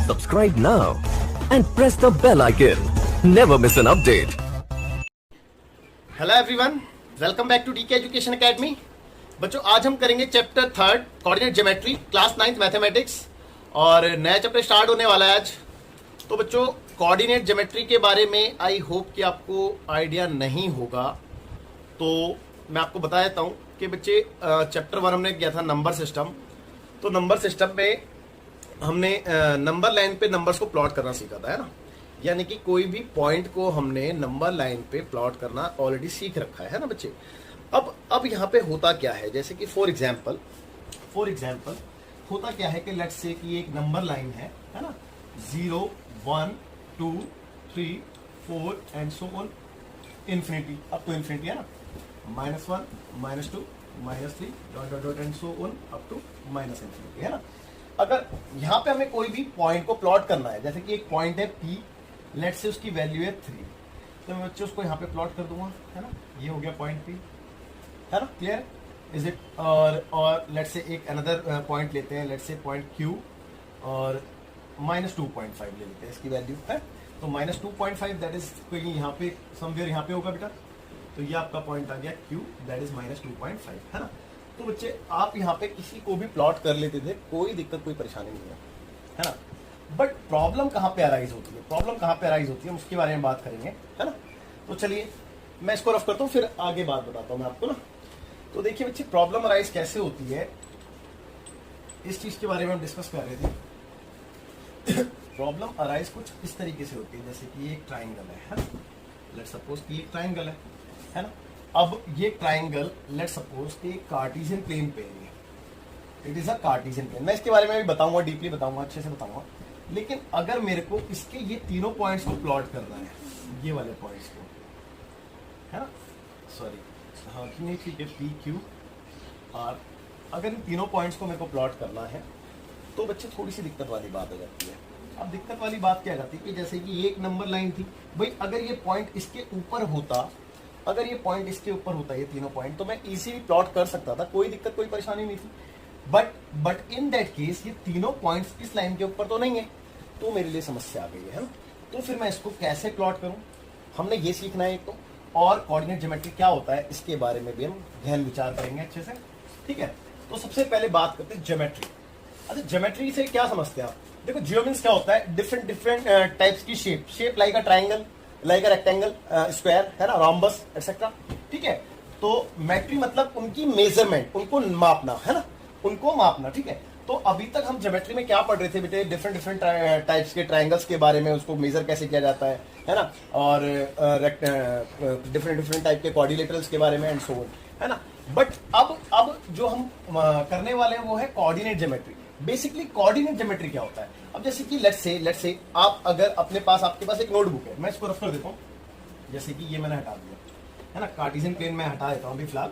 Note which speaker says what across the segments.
Speaker 1: Subscribe now and press the bell icon. Never miss an update.
Speaker 2: Hello everyone, welcome back to DK education academy. बच्चों, आज हम करेंगे chapter 3 coordinate geometry, class 9th mathematics, और नया chapter start होने वाला है आज। तो बच्चों, कोऑर्डिनेट ज्योमेट्री के बारे में आई होप कि आपको आइडिया नहीं होगा, तो मैं आपको बता देता हूँ कि बच्चे चैप्टर 1 हमने किया था नंबर सिस्टम। तो नंबर सिस्टम में हमने नंबर लाइन पे नंबर्स को प्लॉट करना सीखा था, है ना। यानी कि कोई भी पॉइंट को हमने नंबर लाइन पे प्लॉट करना ऑलरेडी सीख रखा है ना बच्चे। अब यहाँ पे होता क्या है, जैसे कि फॉर एग्जाम्पल होता क्या है कि लेट्स से कि एक नंबर लाइन है ना, 0 1 2 3 4 and so on infinity, up to infinity, है ना। -1 -2 -3 dot dot dot and so on up to -infinity, है ना। अगर यहाँ पे हमें कोई भी पॉइंट को प्लॉट करना है, जैसे कि एक पॉइंट है P, लेट से उसकी वैल्यू है 3, तो मैं बच्चे उसको यहाँ पे प्लॉट कर दूंगा, है ना। ये हो गया पॉइंट P, है ना, क्लियर इज इट। और लेट से एक अनदर पॉइंट लेते हैं, लेट से पॉइंट Q, और -2.5 ले लेते हैं इसकी वैल्यू, है। तो -2.5 दैट इज कोई यहाँ पे समवेयर यहाँ पे होगा बेटा, तो ये आपका पॉइंट आ गया Q, दैट इज -2.5, है ना। तो बच्चे, आप यहाँ पे किसी को भी प्लॉट कर लेते थे, कोई दिक्कत कोई परेशानी नहीं है ना। बट प्रॉब्लम कहाँ पे अराइज होती है, हम उसके बारे में बात करेंगे, है ना। तो चलिए मैं इसको रफ करता हूँ, फिर आगे बात बताता हूँ मैं आपको ना। तो देखिए बच्चे, प्रॉब्लम अराइज कैसे होती है, इस चीज के बारे में हम डिस्कस कर रहे थे। प्रॉब्लम अराइज कुछ इस तरीके से होती है, जैसे कि एक ट्राइंगल है ना। लेट्स सपोज कि एक ट्राइंगल है ना। अब ये ट्राइंगल लेट्स सपोज कि कार्टेशियन प्लेन पे है, it is a cartesian plane. मैं इसके बारे में भी बताऊंगा, डीपली बताऊंगा, अच्छे से बताऊंगा। लेकिन अगर मेरे को इसके ये तीनों पॉइंट्स को प्लॉट करना है, ये वाले पॉइंट्स को, है ना, सॉरी, हाँ नहीं ठीक है, P Q R, अगर इन तीनों पॉइंट्स को मेरे को प्लॉट करना है, तो बच्चे थोड़ी सी दिक्कत वाली बात हो जाती है। अब दिक्कत वाली बात क्या जाती है कि जैसे कि ये एक नंबर लाइन थी भाई, अगर ये पॉइंट इसके ऊपर होता, ये तीनों पॉइंट, तो मैं इजीली प्लॉट कर सकता था, कोई दिक्कत कोई परेशानी नहीं थी। बट इन दैट केस ये तीनों पॉइंट्स इस लाइन के ऊपर तो नहीं है, तो मेरे लिए समस्या आ गई है ना। तो फिर मैं इसको कैसे प्लॉट करूं, हमने ये सीखना है एक तो, और कोऑर्डिनेट ज्योमेट्री क्या होता है इसके बारे में भी हम ध्यान विचार करेंगे अच्छे से, ठीक है। तो सबसे पहले बात करते हैं ज्योमेट्री। अच्छा, ज्योमेट्री से क्या समझते हैं आप? देखो, जियो मींस क्या होता है, डिफरेंट टाइप्स की shape like a triangle, like a rectangle, square, है ना, रॉम्बस एक्सेट्रा, ठीक है। तो मेट्री मतलब उनकी मेजरमेंट, उनको मापना, है ना, उनको मापना, ठीक है। तो अभी तक हम ज्योमेट्री में क्या पढ़ रहे थे बेटे, डिफरेंट टाइप्स के ट्राइंगल्स के बारे में, उसको मेजर कैसे किया जाता है ना, और डिफरेंट टाइप के क्वाड्रिलेटरल्स के बारे में एंड सो ऑन, है ना। बट अब जो हम करने वाले हैं वो है coordinate geometry. Basically coordinate geometry क्या होता है? अब जैसे कि लेट्स से आप अगर आपके पास एक नोटबुक है, मैं इसको रफ कर देता हूँ, जैसे कि ये मैंने हटा दिया, है ना, कार्टेशियन प्लेन में हटा देता हूँ अभी फिलहाल,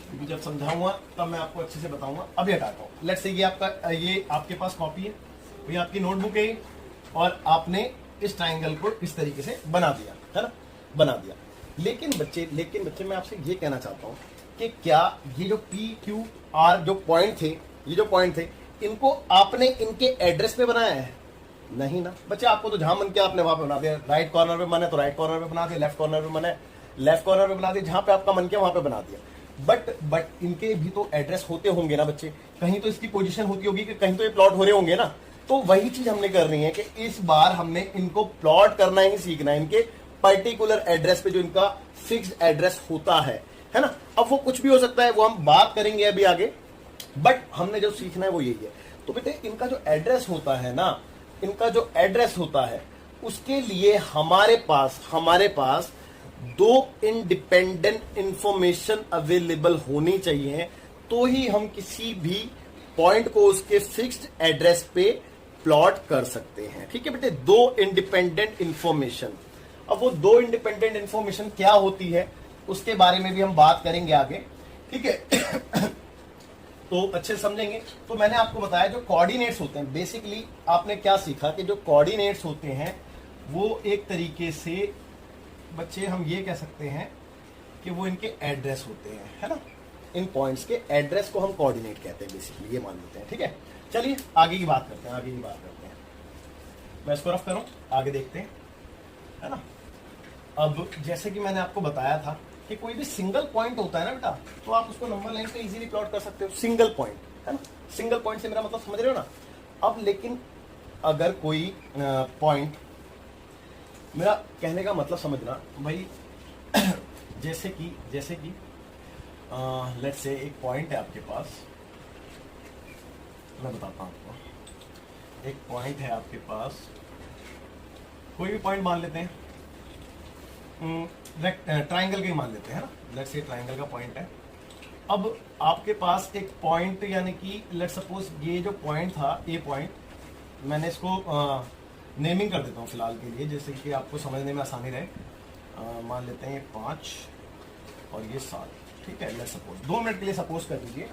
Speaker 2: क्योंकि जब समझाऊंगा तब मैं आपको अच्छे से बताऊंगा। अभी हटाता हूँ। लेट्स से ये आपके पास कॉपी है, ये आपकी नोटबुक है, और आपने इस ट्राइंगल को इस तरीके से बना दिया, है ना, बना दिया। लेकिन बच्चे मैं आपसे ये कहना चाहता हूँ कि क्या ये जो P Q R जो पॉइंट थे, इनको आपने इनके एड्रेस पे बनाया है? नहीं ना बच्चे, आपको तो जहां मन किया आपने वहां पे बना दिया। राइट कॉर्नर पे बने तो राइट कॉर्नर पे बना दिया, लेफ्ट कॉर्नर पे बने लेफ्ट कॉर्नर पे बना दिया, जहां पे आपका मन किया वहां पे बना दिया। बट इनके भी तो एड्रेस होते होंगे ना बच्चे, कहीं तो इसकी पोजीशन होती होगी कि कहीं तो ये प्लॉट हो रहे होंगे ना। तो वही चीज हमने करनी है कि इस बार हमने इनको प्लॉट करना ही सीखना है, इनके पर्टिकुलर एड्रेस पे, जो इनका फिक्स्ड एड्रेस होता है ना। अब वो कुछ भी हो सकता है, वो हम बात करेंगे अभी आगे, बट हमने जो सीखना है वो यही है। तो बेटे, इनका जो एड्रेस होता है, उसके लिए हमारे पास दो इंडिपेंडेंट इंफॉर्मेशन अवेलेबल होनी चाहिए, तो ही हम किसी भी पॉइंट को उसके फिक्स्ड एड्रेस पे प्लॉट कर सकते हैं, ठीक है बेटे। दो इंडिपेंडेंट इंफॉर्मेशन, अब वो दो इंडिपेंडेंट इंफॉर्मेशन क्या होती है उसके बारे में भी हम बात करेंगे आगे, ठीक है। तो अच्छे समझेंगे। तो मैंने आपको बताया जो कोऑर्डिनेट्स होते हैं, बेसिकली आपने क्या सीखा कि जो कोऑर्डिनेट्स होते हैं वो एक तरीके से बच्चे हम ये कह सकते हैं कि वो इनके एड्रेस होते हैं, है ना। इन पॉइंट्स के एड्रेस को हम कोऑर्डिनेट कहते हैं, बेसिकली ये मान लेते हैं, ठीक है। चलिए आगे की बात करते हैं। मैं इसको रफ करूं, आगे देखते हैं, है ना। अब जैसे कि मैंने आपको बताया था कि कोई भी सिंगल पॉइंट होता है ना बेटा, तो आप उसको नंबर लाइन पे इजीली प्लॉट कर सकते हो, सिंगल पॉइंट, है ना। सिंगल पॉइंट से मेरा मतलब समझ रहे हो ना। अब लेकिन अगर कोई पॉइंट, मेरा कहने का मतलब समझना भाई, जैसे कि लेट्स से एक पॉइंट है आपके पास, मैं बताता हूं आपको। एक पॉइंट है आपके पास, कोई भी पॉइंट मान लेते हैं, ट्राइंगल का ही मान लेते हैं, है ना। लेट्स से ट्राइंगल का पॉइंट है। अब आपके पास एक पॉइंट, यानी कि लेट्स सपोज ये जो पॉइंट था, ये पॉइंट, मैंने इसको नेमिंग कर देता हूँ फिलहाल के लिए, जैसे कि आपको समझने में आसानी रहे। मान लेते हैं ये 5 और ये 7, ठीक है। लेट्स सपोज 2 मिनट के लिए सपोज कर दीजिए।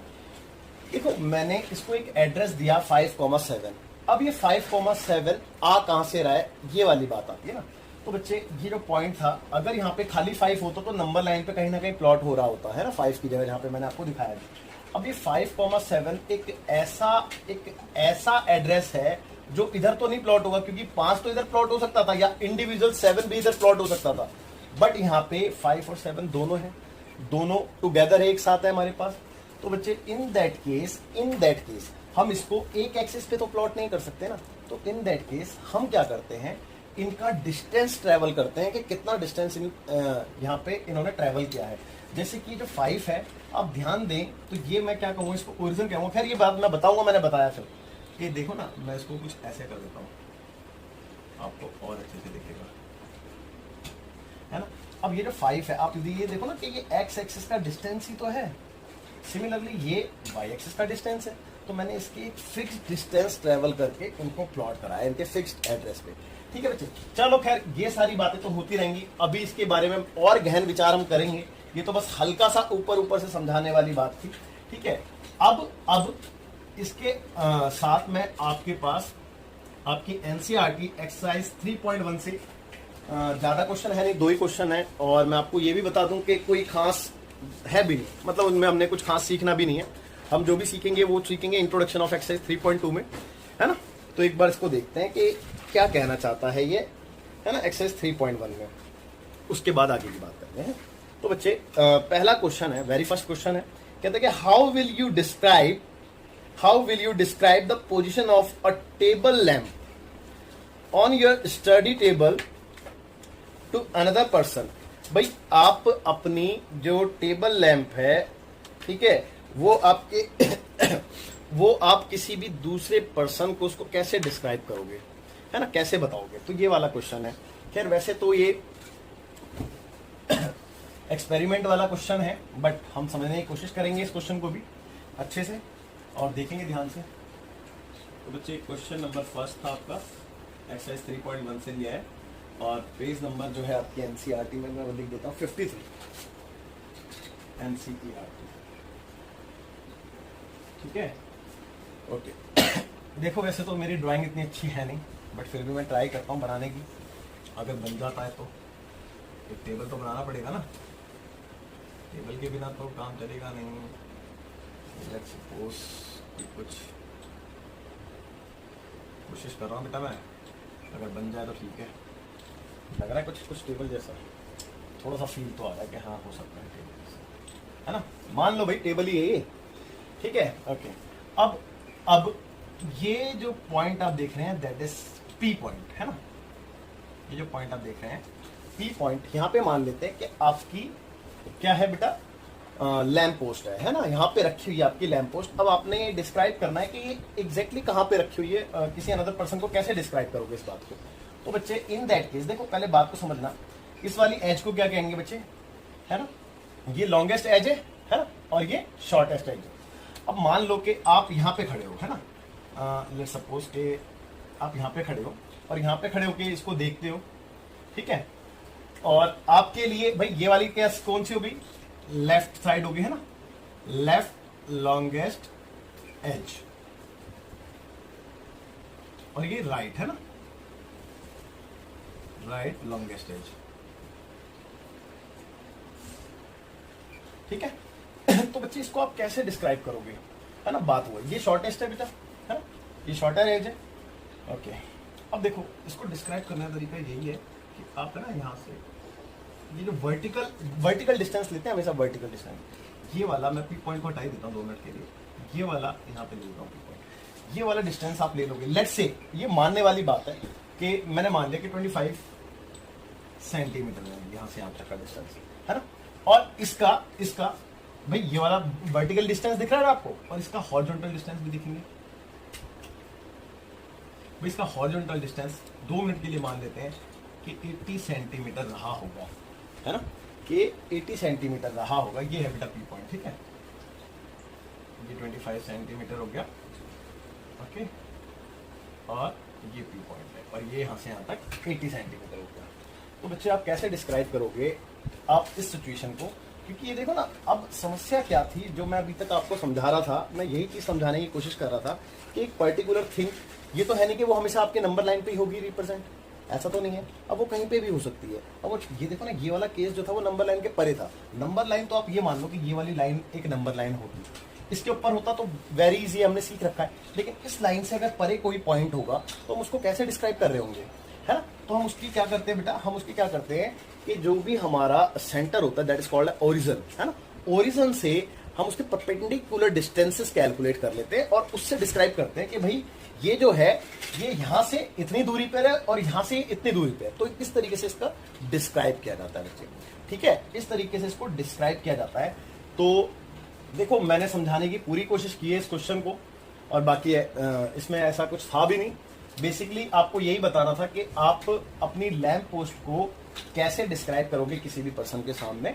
Speaker 2: देखो मैंने इसको एक एड्रेस दिया 5,7। अब ये 5,7 आ कहां से रहा है, ये वाली बात आती है ना। तो बच्चे ये जो पॉइंट था, अगर यहाँ पे खाली 5 होता तो नंबर लाइन पे कहीं ना कहीं प्लॉट हो रहा होता है ना, 5 की जगह, जहाँ पे मैंने आपको दिखाया है। अब ये 5,7 एक ऐसा एड्रेस है जो इधर तो नहीं प्लॉट होगा, क्योंकि 5 तो इधर प्लॉट हो सकता था, या इंडिविजुअल 7 भी इधर प्लॉट हो सकता था। बट यहाँ पे 5 और 7 दोनों है, दोनों टुगेदर है, एक साथ है हमारे पास। तो बच्चे इन दैट केस हम इसको एक एक्सिस पे तो प्लॉट नहीं कर सकते ना। तो इन दैट केस हम क्या करते हैं, इनका डिस्टेंस ट्रेवल करते हैं कि कितना डिस्टेंस यहाँ पे इन्होंने ट्रेवल किया है। जैसे कि जो 5 है, आप ध्यान दें तो ये मैं क्या कहूँ, इसको ओरिजिन कहूँगा। खैर ये बात मैं बताऊंगा, मैंने बताया फिर। ये देखो ना, मैं इसको कुछ ऐसे कर देता हूँ, आपको और अच्छे से दिखेगा, है ना। अब ये जो 5 है, आप ये देखो ना कि ये एक्स एक्सिस का डिस्टेंस ही तो है। सिमिलरली ये वाई एक्सिस का डिस्टेंस है। तो मैंने इसकी एक फिक्स डिस्टेंस ट्रेवल करके इनको प्लॉट कराया इनके फिक्स्ड एड्रेस पे, ठीक है बच्चे। चलो खैर ये सारी बातें तो होती रहेंगी, अभी इसके बारे में और गहन विचार हम करेंगे। ये तो बस हल्का सा ऊपर से समझाने वाली बात थी, ठीक है। अब इसके साथ में आपके पास आपकी एनसीईआरटी एक्सरसाइज 3.1 से ज्यादा क्वेश्चन है नहीं, 2 ही क्वेश्चन है। और मैं आपको ये भी बता दूं कि कोई खास है भी नहीं, मतलब उनमें हमने कुछ खास सीखना भी नहीं है। हम जो भी सीखेंगे वो सीखेंगे इंट्रोडक्शन ऑफ एक्सरसाइज 3.2 में, है ना। तो एक बार इसको देखते हैं कि क्या कहना चाहता है ये, है ना, एक्सरसाइज 3.1 में। उसके बाद आगे की बात करते हैं। तो बच्चे पहला क्वेश्चन है, वेरी फर्स्ट क्वेश्चन है, कहते हैं कि how will you describe the position of a table lamp on your study table to another person. भाई आप अपनी जो टेबल लैंप है, ठीक है, वो आप किसी भी दूसरे पर्सन को उसको कैसे डिस्क्राइब करोगे, है ना, कैसे बताओगे। तो ये वाला क्वेश्चन है। खैर वैसे तो ये एक्सपेरिमेंट वाला क्वेश्चन है, बट हम समझने की कोशिश करेंगे इस क्वेश्चन को भी अच्छे से और देखेंगे ध्यान से। तो बच्चे क्वेश्चन नंबर फर्स्ट था आपका, एक्सरसाइज 3.1 से लिया है, और पेज नंबर जो है आपकी एनसीईआरटी में मैं लिख देता हूँ 53 एनसीईआरटी, ठीक है, ओके। देखो वैसे तो मेरी ड्राइंग इतनी अच्छी है नहीं, बट फिर भी मैं ट्राई करता हूँ बनाने की। अगर बन जाता है तो एक टेबल तो बनाना पड़ेगा ना, टेबल के बिना तो काम चलेगा नहीं। लेट्स सपोज कुछ कोशिश कर रहा हूँ बेटा मैं, अगर बन जाए तो ठीक है। लग रहा है कुछ टेबल जैसा, थोड़ा सा फील तो आ रहा है कि हाँ हो सकता है टेबल जैसा, है ना। मान लो भाई टेबल ही है ये, ठीक है, ओके। अब ये जो पॉइंट आप देख रहे हैं दैट इज पी पॉइंट, है ना। ये जो पॉइंट आप देख रहे हैं पी पॉइंट, यहाँ पे मान लेते हैं कि आपकी क्या है बेटा, लैम्प पोस्ट है ना, यहाँ पे रखी हुई है आपकी लैम्प पोस्ट। अब आपने ये डिस्क्राइब करना है कि ये एग्जैक्टली कहाँ पे रखी हुई है, किसी अनदर पर्सन को कैसे डिस्क्राइब करोगे इस बात को। तो बच्चे इन दैट केस देखो पहले बात को समझना, इस वाली एज को क्या कहेंगे बच्चे, है ना, ये लॉन्गेस्ट एज है ना, और ये शॉर्टेस्ट एज है। अब मान लो कि आप यहाँ पे खड़े हो, है ना, लेट्स सपोज के आप यहाँ पे खड़े हो और यहाँ पे खड़े होके इसको देखते हो, ठीक है। और आपके लिए भाई ये वाली क्या कौन सी होगी, लेफ्ट साइड होगी, है ना, लेफ्ट लॉन्गेस्ट एज, और ये राइट है ना, राइट लॉन्गेस्ट एज, ठीक है। तो बच्चे इसको आप कैसे डिस्क्राइब करोगे, है ना, बात हुआ ये शॉर्टेस्ट है बेटा, है ना, ये शॉर्टर एज है, ओके। अब देखो इसको डिस्क्राइब करने का तरीका यही है कि आप है ना यहाँ से ये जो वर्टिकल डिस्टेंस लेते हैं हमेशा, वर्टिकल डिस्टेंस ये वाला मैं पी पॉइंट को हटा ही देता हूँ 2 मिनट के लिए, ये वाला यहाँ पे ले लेता हूँ पी पॉइंट, ये वाला डिस्टेंस आप ले लोगे। लेट्स से ये मानने वाली बात है कि मैंने मान लिया कि 25 सेंटीमीटर है यहाँ से यहाँ तक का डिस्टेंस है ना, और इसका भाई ये वाला वर्टिकल डिस्टेंस दिख रहा है आपको, और इसका हॉरिजॉन्टल डिस्टेंस भी दिखेंगे भाई। इसका हॉरिजॉन्टल डिस्टेंस 2 मिनट के लिए मान लेते हैं कि 80 सेंटीमीटर रहा होगा, है ना, कि 80 सेंटीमीटर रहा होगा। ये है बेटा पी पॉइंट, ठीक है, ये 25 सेंटीमीटर हो गया, ओके, और ये पी पॉइंट है, और ये यहाँ से यहाँ तक 80 सेंटीमीटर हो गया। तो बच्चे आप कैसे डिस्क्राइब करोगे आप इस सिचुएशन को, क्योंकि ये देखो ना, अब समस्या क्या थी जो मैं अभी तक आपको समझा रहा था, मैं यही चीज समझाने की कोशिश कर रहा था कि एक पर्टिकुलर थिंग, ये तो है नहीं कि वो हमेशा आपके नंबर लाइन पे ही होगी रिप्रेजेंट, ऐसा तो नहीं है, अब वो कहीं पे भी हो सकती है। अब वो ये देखो ना, ये वाला केस जो था वो नंबर लाइन के परे था। नंबर लाइन तो आप ये मान लो कि ये वाली लाइन एक नंबर लाइन होगी, इसके ऊपर होता तो वेरी इजी, हमने सीख रखा है, लेकिन इस लाइन से अगर परे कोई पॉइंट होगा तो हम उसको कैसे डिस्क्राइब कर रहे होंगे, है ना। तो हम उसकी क्या करते हैं बेटा, हम उसकी क्या करते हैं कि जो भी हमारा सेंटर होता है दैट इज कॉल्ड ओरिजिन, है ना, ओरिजिन से हम उसके परपेंडिकुलर डिस्टेंसेस कैलकुलेट कर लेते हैं और उससे डिस्क्राइब करते हैं कि भाई ये जो है ये यहां से इतनी दूरी पर है और यहां से इतनी दूरी पर है। तो इस तरीके से इसका डिस्क्राइब किया जाता है बच्चे, ठीक है, इस तरीके से इसको डिस्क्राइब किया जाता है। तो देखो मैंने समझाने की पूरी कोशिश की है इस क्वेश्चन को, और बाकी इसमें ऐसा कुछ था भी नहीं, बेसिकली आपको यही बताना था कि आप अपनी लैंप पोस्ट को कैसे डिस्क्राइब करोगे किसी भी पर्सन के सामने।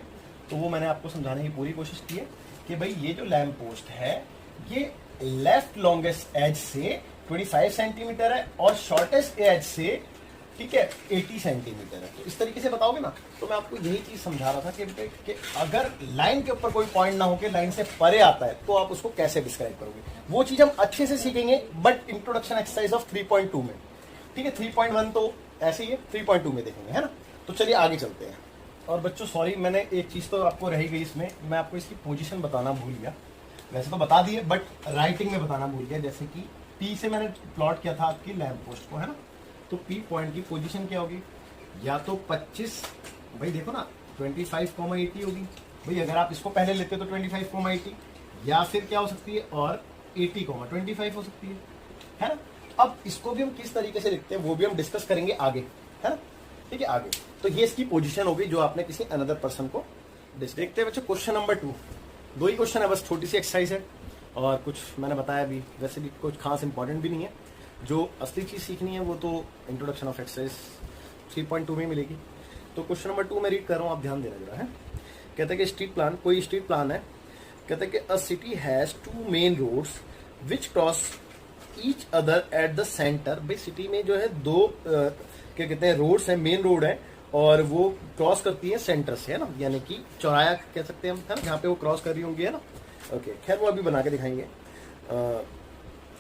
Speaker 2: तो वो मैंने आपको समझाने की पूरी कोशिश की है कि भाई ये जो लैंप पोस्ट है ये लेफ्ट लॉन्गेस्ट एज से 25 सेंटीमीटर है और शॉर्टेस्ट एज से, ठीक है, 80 सेंटीमीटर है। तो इस तरीके से बताओगे ना, तो मैं आपको यही चीज समझा रहा था कि अगर लाइन के ऊपर कोई पॉइंट ना हो के लाइन से परे आता है तो आप उसको कैसे डिस्क्राइब करोगे, वो चीज हम अच्छे से सीखेंगे बट इंट्रोडक्शन एक्सरसाइज ऑफ 3.2 में, ठीक है। 3.1 तो ऐसे ही है, 3.2 में देखेंगे, है ना। तो चलिए आगे चलते हैं। और बच्चों सॉरी, मैंने एक चीज तो आपको रह गई इसमें, मैं आपको इसकी पोजीशन बताना भूल गया, वैसे तो बता दी है बट राइटिंग में बताना भूल गया। जैसे कि पी से मैंने प्लॉट किया था आपकी लैंप पोस्ट को, है ना, तो पी पॉइंट की पोजीशन क्या होगी, या तो 25, भाई देखो ना 25,80 होगी भाई, अगर आप इसको पहले लेते तो 25,80, या फिर क्या हो सकती है और 80,25 हो सकती है ना। अब इसको भी हम किस तरीके से लिखते हैं वो भी हम डिस्कस करेंगे आगे, है ना, ठीक है, आगे। तो ये इसकी पोजीशन होगी जो आपने किसी अनदर पर्सन को देखते हैं। बच्चों क्वेश्चन नंबर 2, 2 ही क्वेश्चन है, बस छोटी सी एक्सरसाइज है और कुछ मैंने बताया अभी, वैसे भी कुछ खास इंपॉर्टेंट भी नहीं है। जो असली चीज सीखनी है वो तो इंट्रोडक्शन ऑफ एक्सरसाइज 3.2 में मिलेगी। तो क्वेश्चन नंबर 2 मैं रीड कर रहा हूँ, आप ध्यान देना जरा, है। कहते हैं कि स्ट्रीट प्लान, कोई स्ट्रीट प्लान है, कहते हैं कि a city has 2 main roads which cross each other at the centre. भाई सिटी में जो है 2 क्या कहते हैं रोड्स हैं, मेन रोड है, और वो क्रॉस करती है सेंटर से, है ना, यानी कि चौराया कह सकते हैं हम, है ना, जहाँ पे वो क्रॉस कर रही होंगी, है ना। ओके, खैर वो अभी बना के दिखाएंगे।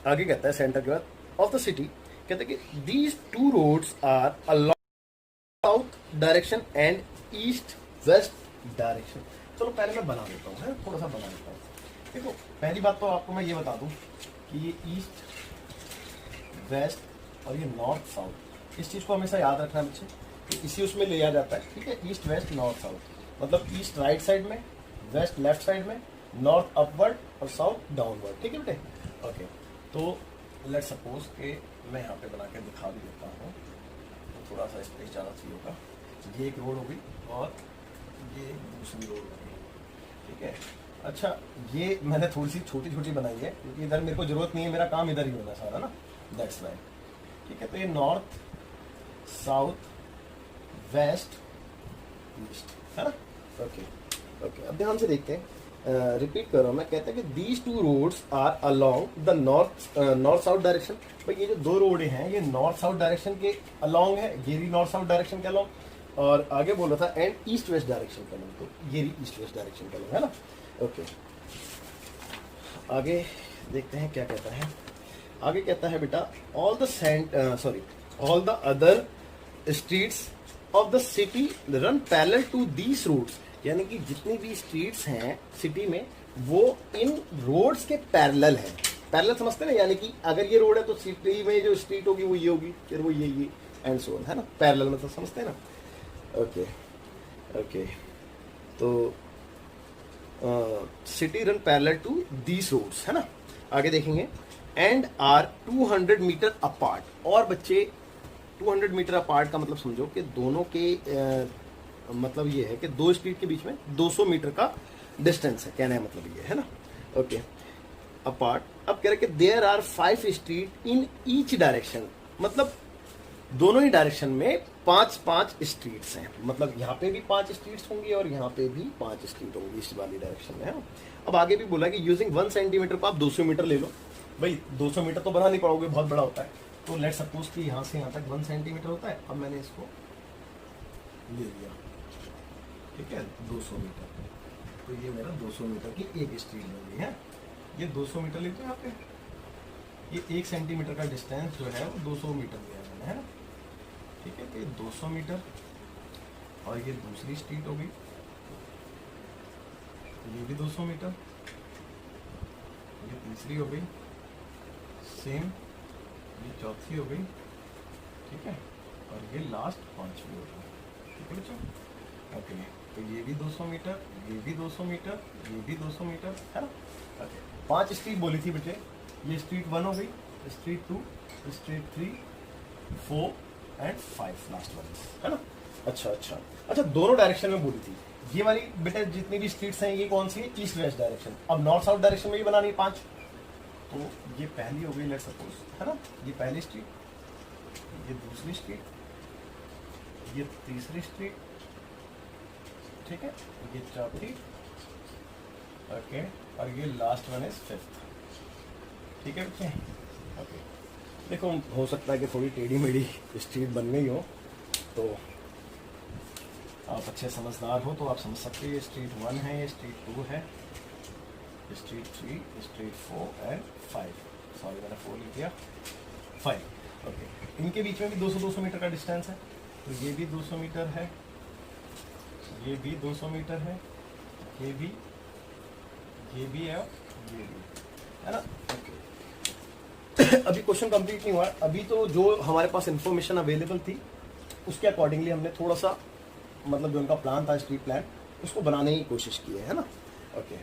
Speaker 2: आगे कहता है सेंटर के बाद ऑफ द सिटी, कहते हैं कि these 2 roads are along south direction and east west direction. चलो पहले मैं बना देता हूँ, है, थोड़ा सा बना देता हूँ। देखो पहली बात तो आपको मैं ये बता दूं कि ये ईस्ट वेस्ट और ये नॉर्थ साउथ, इस चीज को हमेशा याद रखना बच्चे, तो इसी उसमें लिया जाता है, ठीक है। ईस्ट वेस्ट नॉर्थ साउथ मतलब ईस्ट राइट साइड में, वेस्ट लेफ्ट साइड में, नॉर्थ अपवर्ड और साउथ डाउनवर्ड, ठीक है बेटे। ओके, तो लेट सपोज कि मैं यहाँ पे बना के दिखा भी देता हूँ, तो थोड़ा सा स्पेस ज़्यादा चाहिए होगा। ये एक रोड होगी और ये दूसरी रोड होगी, ठीक है। अच्छा, ये मैंने थोड़ी सी छोटी छोटी बनाई है क्योंकि इधर मेरे को जरूरत नहीं है, मेरा काम इधर ही होना सारा ना, दैट्स वाई, ठीक है। तो ये नॉर्थ साउथ वेस्ट ईस्ट, है ना। ओके ओके, अब ध्यान से देखते हैं, रिपीट कर रहा हूँ मैं। कहता है कि these 2 roads are along the north south direction. भाई ये जो 2 रोड हैं ये नॉर्थ साउथ डायरेक्शन के अलोंग है, ये भी नॉर्थ साउथ डायरेक्शन के अलोंग, और आगे बोल रहा था एंड ईस्ट वेस्ट डायरेक्शन के अलोंग, तो ये भी ईस्ट वेस्ट डायरेक्शन के अलोंग, है ना। ओके, आगे देखते हैं क्या कहता है। आगे कहता है बेटा all the other streets of the city run parallel to these roads, यानी कि जितनी भी स्ट्रीट्स हैं सिटी में वो इन रोड्स के पैरेलल हैं। पैरेलल समझते हैं ना, यानी कि अगर ये रोड है तो सिटी में जो स्ट्रीट होगी वो ये होगी, फिर वो ये एंड सो ऑन, है ना, पैरेलल मतलब समझते हैं ना। ओके ओके, तो city run parallel to these roads, है ना। आगे देखेंगे, एंड आर 200 मीटर अपार्ट। और बच्चे 200 मीटर अपार्ट का मतलब समझो कि दोनों के मतलब ये है कि दो स्ट्रीट के बीच में 200 मीटर का डिस्टेंस है, कहने का मतलब ये है ना। Okay, apart. अब कह रहे कि there are 5 street in each direction, मतलब दोनों ही डायरेक्शन में 5-5 स्ट्रीट्स हैं, मतलब यहाँ पे भी 5 स्ट्रीट्स होंगी और यहाँ पे भी 5 स्ट्रीट होंगी इस वाली डायरेक्शन में, है। अब आगे भी बोला कि यूजिंग 1 सेंटीमीटर को आप 200 मीटर ले लो। भाई 200 मीटर तो बना नहीं पाओगे, बहुत बड़ा होता है, तो लेट सपोज कि यहाँ से यहाँ तक 1 सेंटीमीटर होता है। अब मैंने इसको ले लिया, ठीक है, 200 मीटर, तो ये मेरा 200 मीटर की एक स्ट्रीट बन गई है। ये 200 मीटर लेते हो यहाँ पे, ये 1 सेंटीमीटर का डिस्टेंस जो है वो 200 मीटर लिया मैंने, है ना, ठीक है। तो ये 200 मीटर और ये दूसरी स्ट्रीट हो गई, ये भी 200 मीटर, ये तीसरी हो गई सेम, ये चौथी हो गई, ठीक है, और ये लास्ट 5वीं हो गई, ठीक है बच्चों। ओके, तो ये भी 200 मीटर, ये भी 200 मीटर, ये भी 200 मीटर, है ना। ओके, 5 स्ट्रीट बोली थी बेटे, ये स्ट्रीट 1 हो गई, street 2, street 3, 4 and 5 last one, है ना। अच्छा, दोनों डायरेक्शन में बोली थी ये वाली बेटा, जितनी भी स्ट्रीट्स हैं ये कौन सी है, ईस्ट वेस्ट डायरेक्शन। अब नॉर्थ साउथ डायरेक्शन में भी बनानी है 5, तो ये पहली हो गई लेट सपोज, है ना, ये पहली स्ट्रीट, ये दूसरी स्ट्रीट, ये तीसरी स्ट्रीट, ठीक है, ये चौथी, ओके, और ये लास्ट वन इज 5th, ठीक है बच्चे। ओके, देखो हो सकता है कि थोड़ी टेढ़ी मेढ़ी स्ट्रीट बन गई हो, तो आप अच्छे समझदार हो तो आप समझ सकते हैं ये स्ट्रीट 1 है, ये स्ट्रीट 2 है, स्ट्रीट 3, स्ट्रीट 4 एंड 5, सॉरी मैंने 4 लिख दिया, 5। ओके, इनके बीच में भी 200-200 मीटर का डिस्टेंस है, तो ये भी 200 मीटर है, ये भी 200 मीटर है, ये भी और ये भी, है ना। ओके, अभी क्वेश्चन कंप्लीट नहीं हुआ, अभी तो जो हमारे पास इंफॉर्मेशन अवेलेबल थी उसके अकॉर्डिंगली हमने थोड़ा सा, मतलब जो उनका प्लान था स्ट्रीट प्लान, उसको बनाने की कोशिश की है ना। ओके,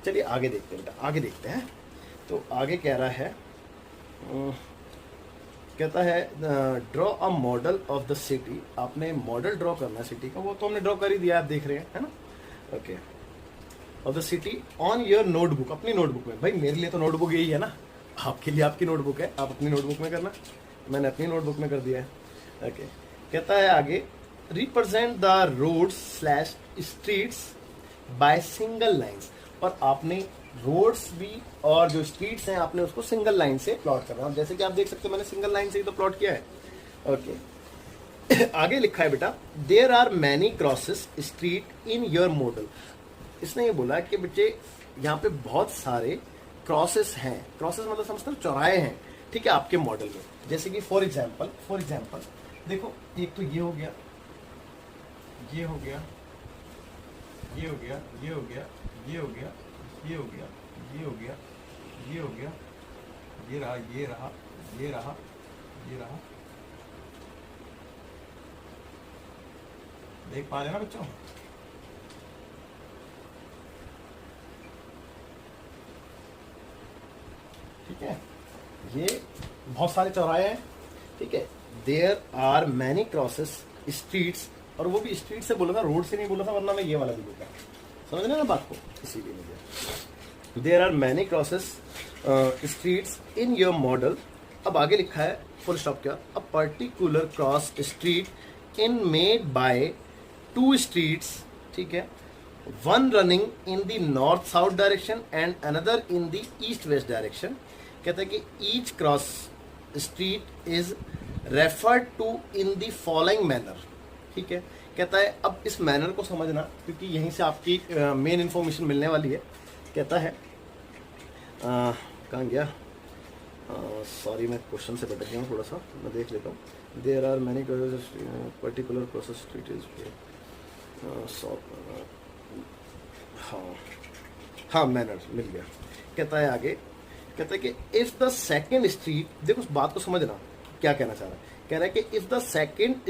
Speaker 2: चलिए आगे देखते हैं बेटा, आगे देखते हैं। तो आगे कह रहा है, कहता है draw a model of the city. आपने मॉडल ड्रॉ करना है सिटी का, वो तो हमने ड्रॉ कर ही दिया, आप देख रहे हैं, है ना। Okay, of the city on your notebook, अपनी नोटबुक में। भाई मेरे लिए तो नोटबुक यही है ना, आपके लिए आपकी नोटबुक है, आप अपनी नोटबुक में करना, मैंने अपनी नोटबुक में कर दिया है। ओके, कहता है आगे, represent the roads slash streets by single lines. और आपने रोड्स भी और जो स्ट्रीट्स हैं आपने उसको सिंगल लाइन से प्लॉट करना है। जैसे कि आप देख सकते हो मैंने सिंगल लाइन से ही तो प्लॉट किया है। ओके, आगे लिखा है बेटा, there are many crosses street in your model. इसने ये बोला कि बच्चे यहाँ पे बहुत सारे क्रॉसेस हैं, क्रॉसेस मतलब समझते हो चौराहे हैं, ठीक है, आपके मॉडल में। जैसे कि फॉर एग्जाम्पल देखो, एक तो ये हो गया, ये हो गया, ये हो गया, ये हो गया, ये हो गया, ये हो गया, ये हो गया, ये हो गया, ये रहा, ये रहा, ये रहा, ये रहा। देख पा रहे ना बच्चों? ठीक है, ये बहुत सारे चौराहे हैं, ठीक है। There are many crosses streets, और वो भी स्ट्रीट से बोला था, रोड से नहीं बोला था, वरना मैं ये वाला भी बोलता, समझ रहे ना बात को, इसीलिए मुझे। There are many crosses streets in your model. अब आगे लिखा है फुल स्टॉप क्या, a particular cross street in made by 2 streets, ठीक है, one running in the north south direction and another in the east west direction. कहता है कि each cross street is referred to in the following manner, ठीक है। कहता है अब इस मैनर को समझना, क्योंकि यहीं से आपकी मेन इंफॉर्मेशन मिलने वाली है। कहता है कहाँ गया, सॉरी मैं क्वेश्चन से भटक गया हूँ थोड़ा सा, मैं देख लेता हूँ। There are many particular process street is, हाँ मैनर मिल गया। कहता है आगे कहता है कि इफ द सेकंड स्ट्रीट, देखो उस बात को समझना क्या कहना चाह रहा है। कह रहा है कि if the second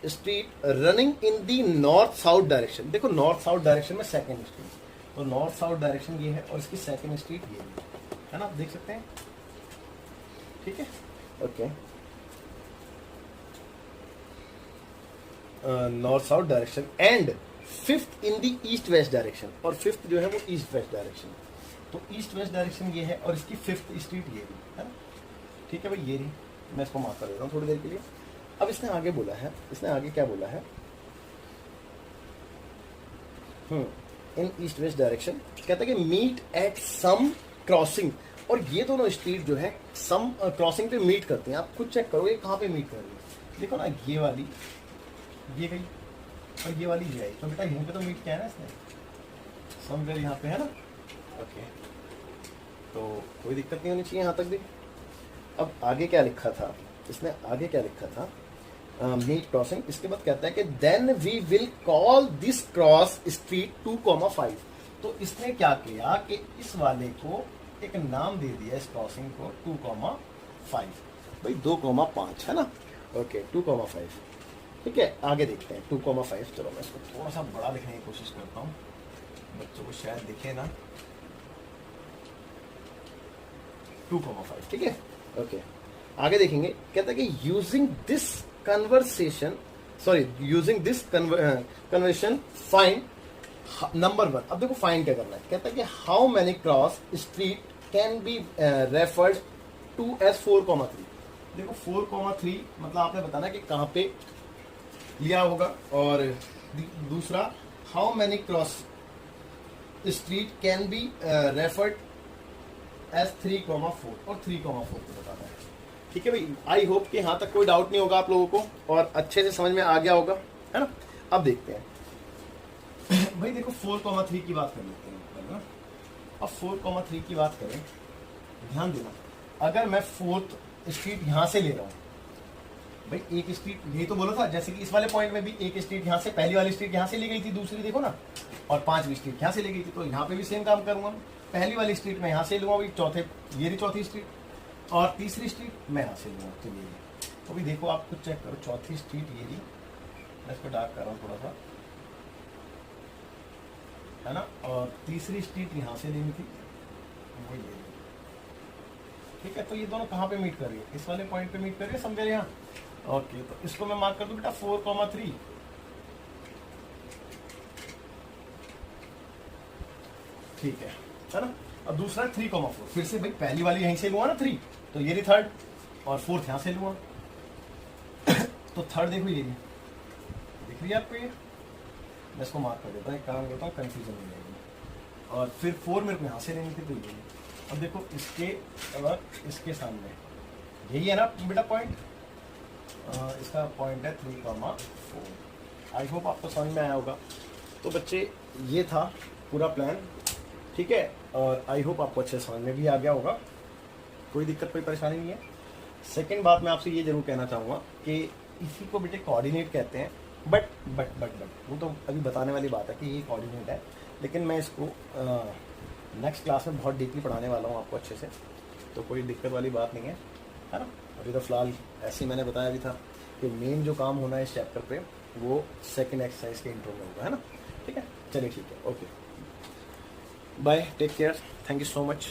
Speaker 2: street running in the north south direction, देखो नॉर्थ साउथ डायरेक्शन में सेकंड स्ट्रीट, तो नॉर्थ साउथ डायरेक्शन ये है और इसकी सेकंड स्ट्रीट ये है ना, आप देख सकते हैं, ठीक है, okay. North south direction and fifth in the east west direction, और फिफ्थ जो है वो ईस्ट वेस्ट डायरेक्शन, तो ईस्ट वेस्ट डायरेक्शन ये है और इसकी फिफ्थ स्ट्रीट ये भी है ना, ठीक है भाई, ये रही। मैं इसको मार्क कर देता हूँ थोड़ी देर के लिए। अब इसने आगे बोला है, इसने आगे क्या बोला है, इन ईस्ट वेस्ट डायरेक्शन, कहता है कि मीट एट सम क्रॉसिंग, और ये दोनों स्ट्रीट जो है सम क्रॉसिंग पे मीट करते हैं। आप खुद चेक करो ये कहाँ पे मीट कर रही है, देखो ना, ये वाली ये गई और ये वाली ये आई, तो बेटा यहीं पे तो मीट किया है ना इसने, समवेयर यहाँ पे है ना, ओके। तो कोई दिक्कत नहीं होनी चाहिए यहाँ तक भी। अब आगे क्या लिखा था इसने, आगे क्या लिखा था, मीट क्रॉसिंग, इसके बाद कहता है कि then we will call this cross street 2,5। तो इसने क्या किया कि इस वाले को एक नाम दे दिया, इस क्रॉसिंग को 2,5, भाई 2,5 है ना, ओके 2,5, ठीक है। आगे देखते हैं 2,5, चलो मैं इसको थोड़ा सा बड़ा लिखने की कोशिश करता हूँ, बच्चों को शायद दिखे ना, 2,5, ठीक है, ओके। आगे देखेंगे, कहता है कि using this conversation, sorry using this conversation find number 1। अब देखो फाइंड क्या करना है, कहता है कि how many cross street can be referred to as 4,3। देखो 4,3 मतलब आपने बताना कि कहाँ पे लिया होगा, और दूसरा how many cross street can be referred as 3,4, और 3,4 को बताना है, ठीक है भाई। आई होप कि यहाँ तक कोई डाउट नहीं होगा आप लोगों को और अच्छे से समझ में आ गया होगा, है ना। अब देखते हैं भाई, देखो 4,3 की बात कर लेते हैं ना। अब 4,3 की बात करें, ध्यान देना, अगर मैं 4th स्ट्रीट यहाँ से ले रहा हूँ, भाई एक स्ट्रीट यही तो बोला था, जैसे कि इस वाले पॉइंट में भी एक स्ट्रीट यहाँ से, पहली वाली स्ट्रीट यहाँ से ली गई थी, दूसरी देखो ना, और 5वीं स्ट्रीट यहाँ से ली गई थी, तो यहाँ पे भी सेम काम करूंगा, पहली वाली स्ट्रीट में यहाँ से लूंगा भाई, ये रही चौथी स्ट्रीट, और तीसरी स्ट्रीट मैं यहाँ से लूंगा, तो ये तो भी देखो आप कुछ चेक करो, चौथी स्ट्रीट ये रही, मैं इसको डार्क कर रहा हूँ थोड़ा सा, है ना, और तीसरी स्ट्रीट यहाँ से लेनी थी, वो ये, ठीक है। तो ये दोनों कहाँ पे मीट कर रही है, इस वाले पॉइंट पे मीट कर रही है, समझे यहाँ, ओके। तो इसको मैं मार्क कर दूं बेटा 4,3, ठीक है ना। अब दूसरा 3,4, फिर से भाई पहली वाली यहीं से लूंगा ना 3, तो ये रही थर्ड, और 4th यहाँ से लूंगा तो थर्ड देखो ये दिख रही है आपको, ये मैं इसको मार्क कर देता हूँ, एक काम करता हूँ, कंफ्यूजन नहीं जाएगी। और फिर 4 मेरे को यहाँ से लेनी थी, तो ये अब देखो इसके और इसके सामने यही है ना बेटा पॉइंट, इसका पॉइंट है 3,4। आई होप आपको समझ में आया होगा। तो बच्चे ये था पूरा प्लान, ठीक है, और आई होप आपको अच्छे समझ में भी आ गया होगा, कोई दिक्कत कोई परेशानी नहीं है। सेकंड बात मैं आपसे ये जरूर कहना चाहूँगा कि इसी को बेटे कोऑर्डिनेट कहते हैं, बट वो तो अभी बताने वाली बात है कि ये कोऑर्डिनेट है, लेकिन मैं इसको नेक्स्ट क्लास में बहुत डीपली पढ़ाने वाला हूँ आपको अच्छे से, तो कोई दिक्कत वाली बात नहीं है ना। अभी तो फिलहाल ऐसे ही मैंने बताया भी था कि मेन जो काम होना है इस चैप्टर पे वो सेकंड एक्सरसाइज के इंट्रो में होगा, है ना, ठीक है। चलिए ठीक है, okay, bye, take care, thank you so much.